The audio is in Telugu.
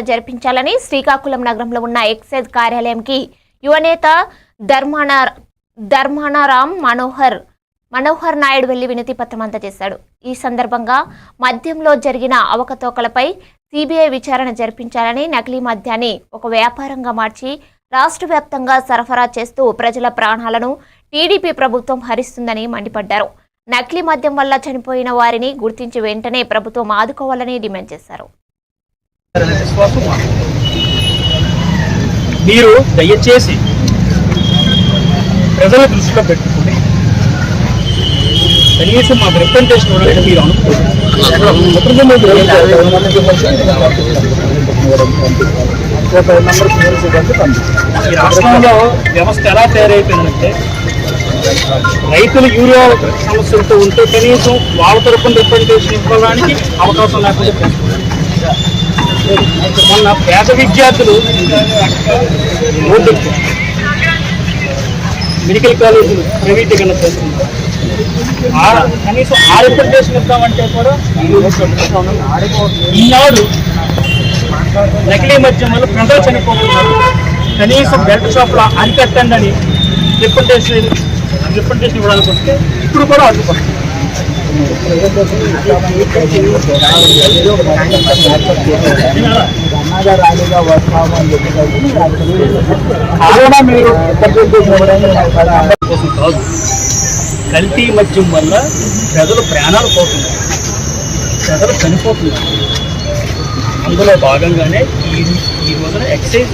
జరిపించాలని శ్రీకాకుళం నగరంలో ఉన్న ఎక్సైజ్ కార్యాలయంకి యువనేత ధర్మానారాం మనోహర్ నాయుడు వెళ్లి వినతి పత్రం అందజేశాడు. ఈ సందర్భంగా మద్యంలో జరిగిన అవకతవకలపై సిబిఐ విచారణ జరిపించాలని, నకిలీ మద్యాన్ని ఒక వ్యాపారంగా మార్చి రాష్ట్ర వ్యాప్తంగా సరఫరా చేస్తూ ప్రజల ప్రాణాలను టీడీపీ ప్రభుత్వం హరిస్తుందని మండిపడ్డారు. నకిలీ మద్యం వల్ల చనిపోయిన వారిని గుర్తించి వెంటనే ప్రభుత్వం ఆదుకోవాలని డిమాండ్ చేశారు. మీరు దయచేసి ప్రజల దృష్టిలో పెట్టుకుని కనీసం మాకు రిప్రజెంటేషన్ ఇవ్వాలంటే మీరు ఈ రాష్ట్రంలో వ్యవస్థ ఎలా తయారైపోయిందంటే రైతులు యూరియా సమస్యలతో ఉంటే కనీసం వాళ్ళ తరపున రిప్రజెంటేషన్ ఇవ్వడానికి అవకాశం లేకుండా మొన్న పేద విద్యార్థులు మెడికల్ కాలేజీలు ప్రైవేటీకరణ చేస్తున్నారు. కనీసం ఆ రిప్రజెంటేషన్ ఇద్దామంటే కూడా ఈనాడు నకిలీ మద్యం వల్ల ప్రజలు చనిపోతున్నారు. కనీసం బెల్ట్ షాప్లో అరికట్టండి అని రిప్రజెంటేషన్ ఇవ్వడానికి వస్తే ఇప్పుడు కూడా అడ్డుపడుతుంది. కోసం కాదు, కల్తీ మద్యం వల్ల ప్రజలు ప్రాణాలు పోతున్నారు, ప్రజలు చనిపోతున్నారు. అందులో భాగంగానే ఈ రోజున ఎక్సైజ్